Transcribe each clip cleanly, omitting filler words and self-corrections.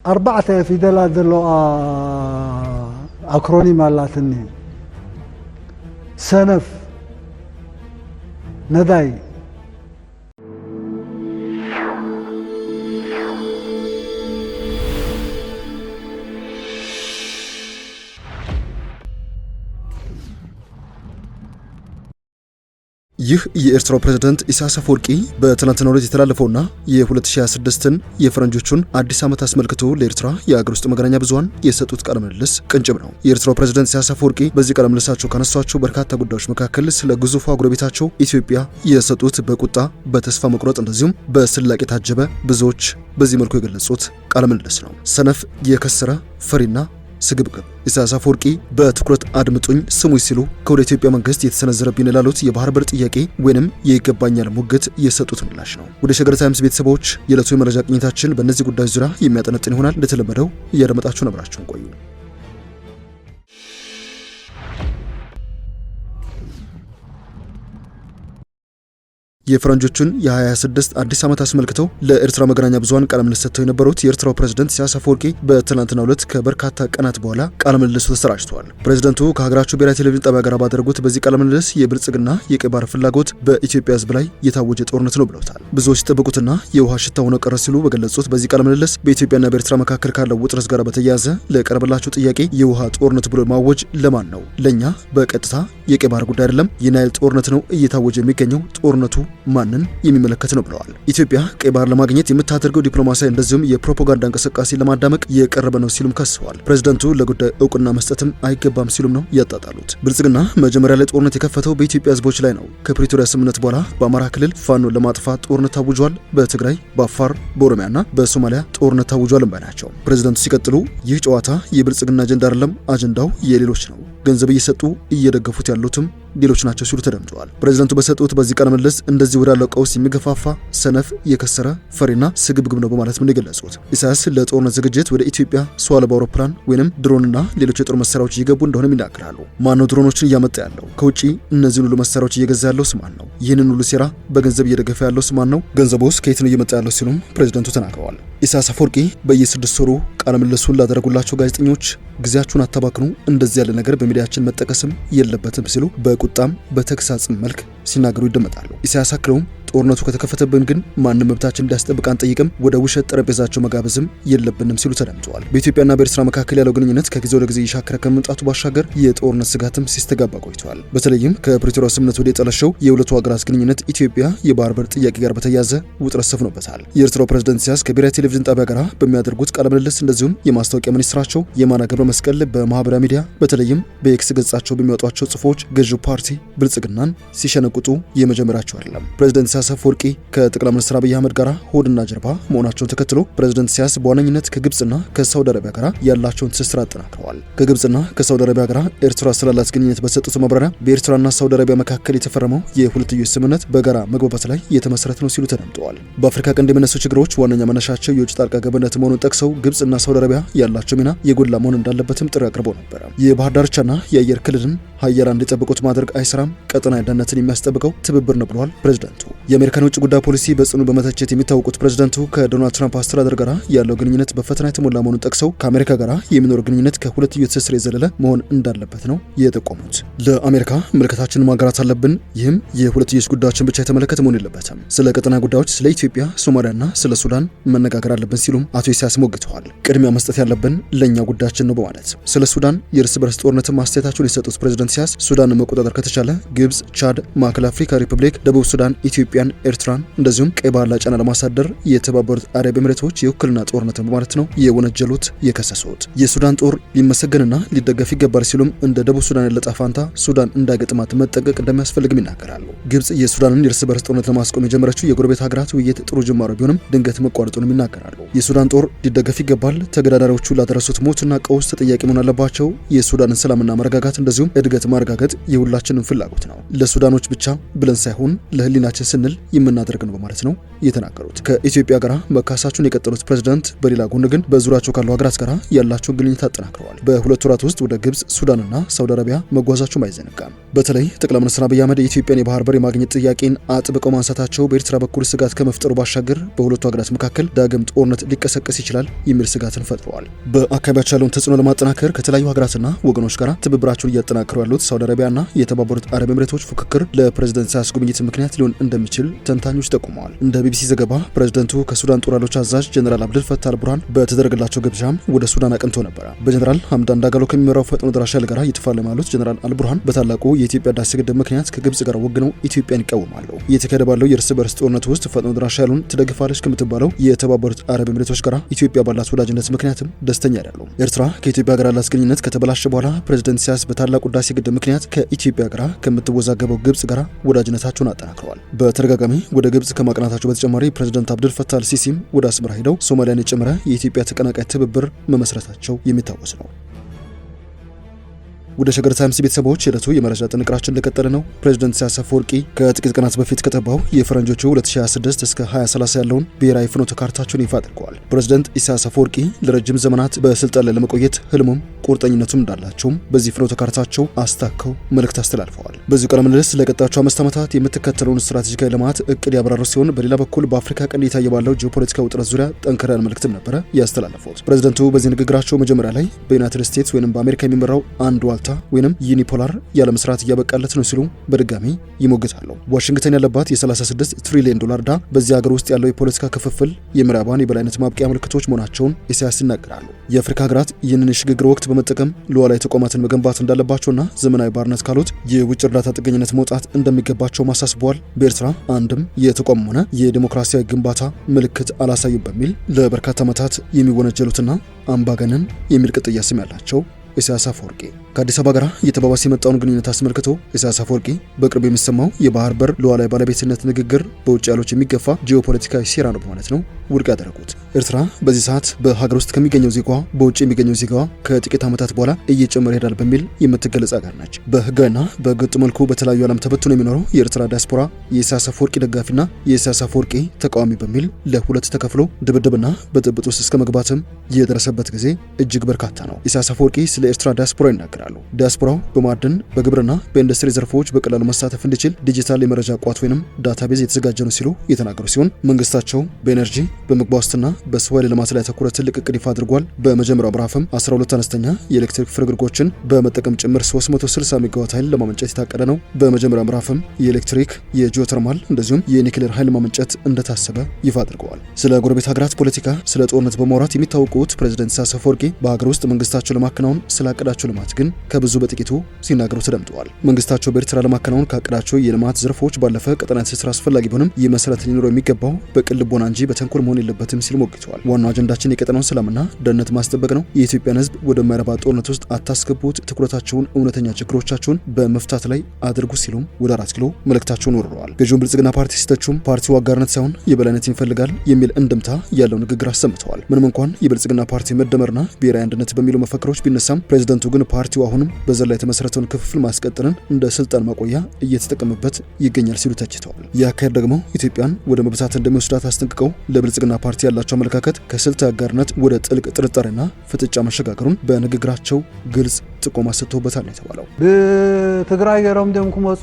4 ፊደላት ዘለዋ አክሮኒም አላትኒ ሰነፍ ነዳይ ይህ የኤርትራው ፕሬዝዳንት ኢሳያስ አፈወርቂ በትናንትናው ዕለት የተላለፈውና የ2026ን የፈረንጆቹን አዲስ ዓመት አስመልክቶ ለኤርትራ የአገር ውስጥ መገናኛ ብዙሃን የሰጡት ቃለ ምልልስ ቅንጭብ ነው። የኤርትራው ፕሬዝዳንት ኢሳያስ አፈወርቂ በዚህ ቃለ ምልልሳቸው ካነሷቸው በርካታ ጉዳዮች መካከል ስለ ግዙፏ ጎረቤታቸው ኢትዮጵያ የሰጡት በቁጣ በተስፋ መቁረጥ እንደዚሁም በስላቅ የታጀበ ብዙዎች በዚህ መልኩ የገለጹት ቃለ ምልልስ ነው። ሰነፍ የከሰረ ፈሪና ስግብግብ ኢሳያስ አፈወርቂ በትኩረት አድምጡኝ ስሙኝ ሲሉ ከወደ ኢትዮጵያ መንግስት የተሰነዘረብኝ ላሉት የባህር በር ጥያቄ ወይንም የይገባኛል ሙግት የሰጡት ምላሽ ነው። ወደ ሸገር ታይምስ ቤተሰቦች የዕለቱ የመረጃ ቅኝታችን በእነዚህ ጉዳዮች ዙሪያ የሚያጠነጥን ይሆናል። እንደተለመደው እያደመጣችሁ ነብራችሁን ቆዩ። የፈረንጆቹን የ2026 አዲስ ዓመት አስመልክተው ለኤርትራ መገናኛ ብዙሃን ቃለ ምልልስ ሰጥተው የነበሩት የኤርትራው ፕሬዝዳንት ኢሳያስ አፈወርቂ በትናንትናው ዕለት ከበርካታ ቀናት በኋላ ቃለ ምልልሱ ተሰራጭቷል። ፕሬዝዳንቱ ከሀገራቸው ብሔራዊ ቴሌቪዥን ጣቢያ ጋር ባደረጉት በዚህ ቃለ ምልልስ የብልጽግና የቀይ ባህር ፍላጎት በኢትዮጵያ ሕዝብ ላይ የታወጀ ጦርነት ነው ብለውታል። ብዙዎች ሲጠብቁትና የውሃ ሽታ ሆነው ቀረ ሲሉ በገለጹት በዚህ ቃለ ምልልስ በኢትዮጵያና በኤርትራ መካከል ካለው ውጥረት ጋር በተያያዘ ለቀረበላቸው ጥያቄ የውሃ ጦርነት ብሎ ማወጅ ለማን ነው? ለኛ በቀጥታ የቀይ ባህር ጉዳይ አይደለም፣ የናይል ጦርነት ነው እየታወጀ የሚገኘው። ጦርነቱ ማንን የሚመለከት ነው ብለዋል። ኢትዮጵያ ቀይ ባህር ለማግኘት የምታደርገው ዲፕሎማሲያዊ እንደዚሁም የፕሮፓጋንዳ እንቅስቃሴ ለማዳመቅ የቀረበ ነው ሲሉም ከሰዋል። ፕሬዝዳንቱ ለጉዳዩ እውቅና መስጠትም አይገባም ሲሉም ነው ያጣጣሉት። ብልጽግና መጀመሪያ ላይ ጦርነት የከፈተው በኢትዮጵያ ህዝቦች ላይ ነው። ከፕሪቶሪያ ስምምነት በኋላ በአማራ ክልል ፋኖን ለማጥፋት ጦርነት ታውጇል። በትግራይ፣ በአፋር፣ በኦሮሚያና በሶማሊያ ጦርነት ታውጇል ባይ ናቸው። ፕሬዝዳንቱ ሲቀጥሉ ይህ ጨዋታ የብልጽግና አጀንዳ አይደለም፣ አጀንዳው የሌሎች ነው። ገንዘብ እየሰጡ እየደገፉት ያሉትም ሌሎች ናቸው ሲሉ ተደምጠዋል። ፕሬዝዳንቱ በሰጡት በዚህ ቃለ ምልልስ እንደዚህ ወዳለው ቀውስ የሚገፋፋ ሰነፍ የከሰረ ፈሪና ስግብግብ ነው በማለት ምን የገለጹት ኢሳያስ ለጦርነት ዝግጅት ወደ ኢትዮጵያ ሰው አልባ አውሮፕላን ወይንም ድሮንና ሌሎች የጦር መሳሪያዎች እየገቡ እንደሆነም ይናገራሉ። ማነው ድሮኖችን እያመጣ ያለው? ከውጪ እነዚህን ሁሉ መሳሪያዎች እየገዛ ያለው ስማን ነው? ይህንን ሁሉ ሴራ በገንዘብ እየደገፈ ያለው ስማን ነው? ገንዘቡስ ከየት ነው እየመጣ ያለው ሲሉም ፕሬዝዳንቱ ተናግረዋል። ኢሳያስ አፈወርቂ በየ6 ወሩ ቃለ ምልልሱን ላደረጉላቸው ጋዜጠኞች ጊዜያችሁን አታባክኑ፣ እንደዚህ ያለ ነገር በሚዲያችን መጠቀስም የለበትም ሲሉ በቁጣም በተግሳጽም መልክ ሲናገሩ ይደመጣሉ። ኢሳያስ አክለውም ጦርነቱ ከተከፈተብን ግን ማንም መብታችን እንዲያስጠብቅ አንጠይቅም፣ ወደ ውሸት ጠረጴዛቸው መጋበዝም የለብንም ሲሉ ተደምጠዋል። በኢትዮጵያና በኤርትራ መካከል ያለው ግንኙነት ከጊዜ ወደ ጊዜ እየሻከረ ከመምጣቱ ባሻገር የጦርነት ስጋትም ሲስተጋባ ቆይቷል። በተለይም ከፕሪቶሪያ ስምምነት ወደ የጠለሸው የሁለቱ ሀገራት ግንኙነት ኢትዮጵያ የባህር በር ጥያቄ ጋር በተያያዘ ውጥረት ሰፍኖበታል። የኤርትራው ፕሬዝዳንት ኢሳያስ ከብሔራዊ ቴሌቪዥን ጣቢያ ጋር በሚያደርጉት ቃለ ምልልስ እንደዚሁም የማስታወቂያ ሚኒስትራቸው የማነ ገብረ መስቀል በማህበራዊ ሚዲያ በተለይም በኤክስ ገጻቸው በሚወጧቸው ጽሁፎች ገዢው ፓርቲ ብልጽግናን ሲሸነቁጡ የመጀመሪያቸው አይደለም። ፕሬዝዳንት ኢሳያስ አፈወርቂ ከጠቅላይ ሚኒስትር አብይ አህመድ ጋር ሆድና ጀርባ መሆናቸውን ተከትሎ ፕሬዝዳንት ኢሳያስ በዋነኝነት ከግብጽና ከሳውዲ አረቢያ ጋር ያላቸውን ትስስር አጠናክረዋል። ከግብጽና ከሳውዲ አረቢያ ጋር ኤርትራ ስላላት ግንኙነት በሰጡት ማብራሪያ በኤርትራና ሳውዲ አረቢያ መካከል የተፈረመው የሁለትዮሽ ስምምነት በጋራ መግባባት ላይ የተመሰረተ ነው ሲሉ ተደምጠዋል። በአፍሪካ ቀንድ የሚነሱ ችግሮች ዋነኛ መነሻቸው የውጭ ጣልቃ ገብነት መሆኑን ጠቅሰው ግብጽና ሳውዲ አረቢያ ያላቸው ሚና የጎላ መሆን እንዳለበትም ጥሪ አቅርበው ነበር። የባህር ዳርቻና የአየር ክልልን ሀያላን እንዲጠብቁት ማድረግ አይሰራም፣ ቀጠናዊ ደህንነትን የሚያስጠብቀው ትብብር ነው ብለዋል ፕሬዝዳንቱ። የአሜሪካን ውጭ ጉዳይ ፖሊሲ በጽኑ በመተቸት የሚታወቁት ፕሬዝዳንቱ ከዶናልድ ትራምፕ አስተዳደር ጋር ያለው ግንኙነት በፈተና የተሞላ መሆኑን ጠቅሰው ከአሜሪካ ጋር የሚኖር ግንኙነት ከሁለትዮሽ ትስስር የዘለለ መሆን እንዳለበት ነው የጠቆሙት። ለአሜሪካ ምልከታችንን ማጋራት አለብን፣ ይህም የሁለትዮሽ ጉዳዮችን ብቻ የተመለከተ መሆን የለበትም። ስለ ቀጠና ጉዳዮች፣ ስለ ኢትዮጵያ፣ ሶማሊያና ስለ ሱዳን መነጋገር አለብን ሲሉም አቶ ኢሳያስ ሞግተዋል። ቅድሚያ መስጠት ያለብን ለእኛ ጉዳያችን ነው በማለት ስለ ሱዳን የእርስ በርስ ጦርነትን ማስተያየታቸውን የሰጡት ፕሬዝዳንት ኢሳያስ ሱዳንን መቆጣጠር ከተቻለ ግብጽ፣ ቻድ፣ ማዕከላዊ አፍሪካ ሪፐብሊክ፣ ደቡብ ሱዳን፣ ኢትዮጵያን፣ ኤርትራን እንደዚሁም ቀይ ባህር ላይ ጫና ለማሳደር የተባበሩት አረብ ኤሚሬቶች የውክልና ጦርነትን በማለት ነው የወነጀሉት የከሰሱት። የሱዳን ጦር ሊመሰገንና ሊደገፍ ይገባል ሲሉም እንደ ደቡብ ሱዳን ያለ ዕጣ ፈንታ ሱዳን እንዳይገጥማት መጠንቀቅ እንደሚያስፈልግም ይናገራሉ። ግብጽ የሱዳንን የእርስ በርስ ጦርነት ለማስቆም የጀመረችው የጎረቤት ሀገራት ውይይት ጥሩ ጅማሮ ቢሆንም ድንገት መቋረጡንም ይናገራሉ። የሱዳን ጦር ሊደገፍ ይገባል፣ ተገዳዳሪዎቹ ላደረሱት ሞትና ቀውስ ተጠያቂ መሆን አለባቸው። የሱዳንን ሰላምና መረጋጋት እንደዚሁም እድገት ማረጋገጥ የሁላችንም ፍላጎት ነው። ለሱዳኖች ብቻ ብለን ሳይሆን ለህሊናችን ስንል ስንል የምናደርግ ነው በማለት ነው የተናገሩት። ከኢትዮጵያ ጋር መካሳቸውን የቀጠሉት ፕሬዝዳንት በሌላ ጎን ግን በዙሪያቸው ካሉ ሀገራት ጋር ያላቸውን ግንኙነት አጠናክረዋል። በሁለት ወራት ውስጥ ወደ ግብጽ፣ ሱዳንና ሳውዲ አረቢያ መጓዛቸውም አይዘነጋም። በተለይ ጠቅላይ ሚኒስትር አብይ አህመድ የኢትዮጵያን የባህር በር የማግኘት ጥያቄን አጥብቀው ማንሳታቸው በኤርትራ በኩል ስጋት ከመፍጠሩ ባሻገር በሁለቱ ሀገራት መካከል ዳግም ጦርነት ሊቀሰቀስ ይችላል የሚል ስጋትን ፈጥረዋል። በአካባቢያቸው ያለውን ተጽዕኖ ለማጠናከር ከተለያዩ ሀገራትና ወገኖች ጋር ትብብራቸውን እያጠናከሩ ያሉት ሳውዲ አረቢያና የተባበሩት አረብ ኤምሬቶች ፉክክር ለፕሬዝዳንት ኢሳያስ ጉብኝት ምክንያት ሊሆን እንደሚችል ተንታኞች ጠቁመዋል። እንደ ቢቢሲ ዘገባ ፕሬዝዳንቱ ከሱዳን ጦር ኃይሎች አዛዥ ጀነራል አብደል ፈታህ አልቡርሃን በተደረገላቸው ግብዣም ወደ ሱዳን አቅንቶ ነበር። በጀነራል ሐምዳን ዳጋሎ ከሚመራው ፈጥኖ ደራሽ ኃይል ጋር እየተፋለሙ ያሉት ጀነራል አልቡርሃን በታላቁ የኢትዮጵያ ህዳሴ ግድብ ምክንያት ከግብጽ ጋር ወግነው ኢትዮጵያን ይቃወማሉ። እየተካሄደ ባለው የእርስ በርስ ጦርነት ውስጥ ፈጥኖ ደራሽ ኃይሉን ትደግፋለች ከምትባለው የተባበሩት አረብ ኤምሬቶች ጋር ኢትዮጵያ ባላት ወዳጅነት ምክንያትም ደስተኛ አይደሉም። ኤርትራ ከኢትዮጵያ ጋር ያላት ግንኙነት ከተበላሸ በኋላ ፕሬዝዳንት ኢሳያስ በታላቁ ህዳሴ ግድብ ምክንያት ከኢትዮጵያ ጋር ከምትወዛገበው ግብጽ ጋር ወዳጅነታቸውን አጠናክረዋል። በተደጋጋሚ ወደ ግብጽ ከማቅናታቸው በተጨማሪ ፕሬዝዳንት አብደል ፈታህ አልሲሲም ወደ አስመራ ሄደው ሶማሊያን የጨመረ የኢትዮጵያ ተቀናቃይ ትብብር መመስረታቸው የሚታወስ ነው። ወደ ሸገር ታይምስ ቤተሰቦች የዕለቱ የመረጃ ጥንቅራችን እንደቀጠለ ነው። ፕሬዝዳንት ኢሳያስ አፈወርቂ ከጥቂት ቀናት በፊት ከጠባው የፈረንጆቹ 2026 እስከ 2030 ያለውን ብሔራዊ ፍኖተ ካርታቸውን ይፋ አድርገዋል። ፕሬዝዳንት ኢሳያስ አፈወርቂ ለረጅም ዘመናት በስልጣን ላይ ለመቆየት ህልሙም ቁርጠኝነቱም እንዳላቸውም በዚህ ፍኖተ ካርታቸው አስታከው መልእክት አስተላልፈዋል። በዚሁ ቃለ ምልልስ ለቀጣዮቹ 5 ዓመታት የምትከተለውን ስትራቴጂካዊ ልማት እቅድ ያብራሩ ሲሆን በሌላ በኩል በአፍሪካ ቀንድ እየታየ ባለው ጂኦፖለቲካ ውጥረት ዙሪያ ጠንከር ያለ መልእክትም ነበረ ያስተላለፉት። ፕሬዝዳንቱ በዚህ ንግግራቸው መጀመሪያ ላይ በዩናይትድ ስቴትስ ወይም በአሜሪካ የሚመራው አንድ ዋልታ ወይንም ዩኒፖላር ያለ መስራት እያበቃለት ነው ሲሉ በድጋሚ ይሞግታሉ። ዋሽንግተን ያለባት የ36 ትሪሊዮን ዶላር ዕዳ በዚህ ሀገር ውስጥ ያለው የፖለቲካ ክፍፍል የምዕራባውያን የበላይነት ማብቂያ ምልክቶች መሆናቸውን ኢሳያስ ይናገራሉ። የአፍሪካ ሀገራት ይህንን የሽግግር ወቅት በመጠቀም ሉዓላዊ ተቋማትን መገንባት እንዳለባቸውና ዘመናዊ ባርነት ካሉት የውጭ እርዳታ ጥገኝነት መውጣት እንደሚገባቸው አሳስበዋል። በኤርትራ አንድም የተቋም ሆነ የዲሞክራሲያዊ ግንባታ ምልክት አላሳዩም በሚል ለበርካታ ዓመታት የሚወነጀሉትና አምባገነን የሚል ቅጥያ ስም ያላቸው ኢሳያስ አፈወርቂ ከአዲስ አበባ ጋር እየተባባሰ የመጣውን ግንኙነት አስመልክቶ ኢሳያስ አፈወርቂ በቅርብ የሚሰማው የባህር በር ሉዓላዊ ባለቤትነት ንግግር በውጭ ያሎች የሚገፋ ጂኦፖለቲካዊ ሴራ ነው በማለት ነው ውድቅ ያደረጉት። ኤርትራ በዚህ ሰዓት በሀገር ውስጥ ከሚገኘው ዜጋዋ በውጭ የሚገኘው ዜጋዋ ከጥቂት ዓመታት በኋላ እየጨመረ ይሄዳል በሚል የምትገለጽ ሀገር ነች። በህጋዊና በህገወጥ መልኩ በተለያዩ ዓለም ተበትኖ የሚኖረው የኤርትራ ዲያስፖራ የኢሳያስ አፈወርቂ ደጋፊና የኢሳያስ አፈወርቂ ተቃዋሚ በሚል ለሁለት ተከፍሎ ድብድብና ብጥብጥ ውስጥ እስከ መግባትም የደረሰበት ጊዜ እጅግ በርካታ ነው። ኢሳያስ አፈወርቂ ስለ ኤርትራ ዲያስፖራ ይናገራሉ። ዲያስፖራው በማዕድን በግብርና በኢንዱስትሪ ዘርፎች በቀላሉ መሳተፍ እንዲችል ዲጂታል የመረጃ ቋት ወይንም ዳታቤዝ የተዘጋጀ ነው ሲሉ የተናገሩ ሲሆን መንግስታቸው በኤነርጂ በምግብ ዋስትና በሰው ኃይል ልማት ላይ ያተኮረ ትልቅ እቅድ ይፋ አድርጓል። በመጀመሪያው ምዕራፍም 12 አነስተኛ የኤሌክትሪክ ፍርግርጎችን በመጠቀም ጭምር 360 ሜጋዋት ኃይል ለማመንጨት የታቀደ ነው። በመጀመሪያው ምዕራፍም የኤሌክትሪክ የጂኦተርማል እንደዚሁም የኒውክሌር ኃይል ማመንጨት እንደታሰበ ይፋ አድርገዋል። ስለ ጎረቤት ሀገራት ፖለቲካ፣ ስለ ጦርነት በማውራት የሚታወቁት ፕሬዝዳንት ኢሳያስ አፈወርቂ በሀገር ውስጥ መንግስታቸው ለማከናወን ስላቀዳቸው ልማት ግን ከብዙ በጥቂቱ ሲናገሩ ተደምጠዋል። መንግስታቸው በኤርትራ ለማከናወን ካቀዳቸው የልማት ዘርፎች ባለፈ ቀጠናዊ ትስስር አስፈላጊ ቢሆንም ይህ መሰረት ሊኖረው የሚገባው በቅን ልቦና እንጂ በተንኮል መሆን የለበትም ሲሉ ሞግተዋል። ዋናው አጀንዳችን የቀጠናውን ሰላምና ደህንነት ማስጠበቅ ነው። የኢትዮጵያን ሕዝብ ወደማይረባ ጦርነት ውስጥ አታስገቡት፣ ትኩረታቸውን እውነተኛ ችግሮቻቸውን በመፍታት ላይ አድርጉ ሲሉም ወደ 4 ኪሎ መልእክታቸውን ወርደዋል። ገዢውን ብልጽግና ፓርቲ ሲተቹም ፓርቲው አጋርነት ሳይሆን የበላይነት ይፈልጋል የሚል እንድምታ ያለው ንግግር አሰምተዋል። ምንም እንኳን የብልጽግና ፓርቲ መደመርና ብሔራዊ አንድነት በሚሉ መፈክሮች ቢነሳም ፕሬዝዳንቱ ግን ፓርቲው አሁንም በዘር ላይ የተመሰረተውን ክፍፍል ማስቀጠልን እንደ ስልጣን ማቆያ እየተጠቀመበት ይገኛል ሲሉ ተችተዋል። ይህ አካሄድ ደግሞ ኢትዮጵያን ወደ መብዛት እንደሚወስዳት አስጠንቅቀው ለብልጽግና ፓርቲ ያላቸው አመለካከት ከስልታዊ አጋርነት ወደ ጥልቅ ጥርጣሬና ፍጥጫ መሸጋገሩን በንግግራቸው ግልጽ ጥቆማ ሰጥተውበታል ነው የተባለው። በትግራይ ገሮም ደም ኩመጹ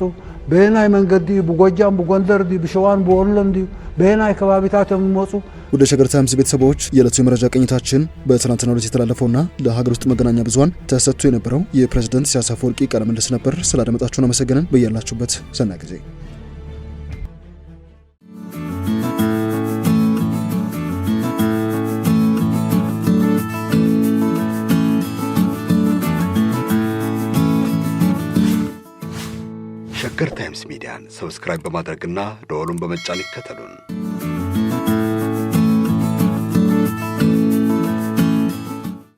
በናይ መንገዲ በጎጃም በጎንደር በሸዋን በወሎን በናይ ከባቢታቸው የሚመጹ ወደ ሸገር ታይምስ ቤተሰቦች የዕለቱ የመረጃ ቅኝታችን በትናንትናው ዕለት የተላለፈውና ለሀገር ውስጥ መገናኛ ብዙሃን ተሰጥቶ የነበረው የፕሬዝዳንት ኢሳያስ አፈወርቂ ቃለ ምልልስ ነበር። ስላደመጣችሁን አመሰግነን። በያላችሁበት ሰናይ ጊዜ። ሸገር ታይምስ ሚዲያን ሰብስክራይብ በማድረግና ደወሉን በመጫን ይከተሉን።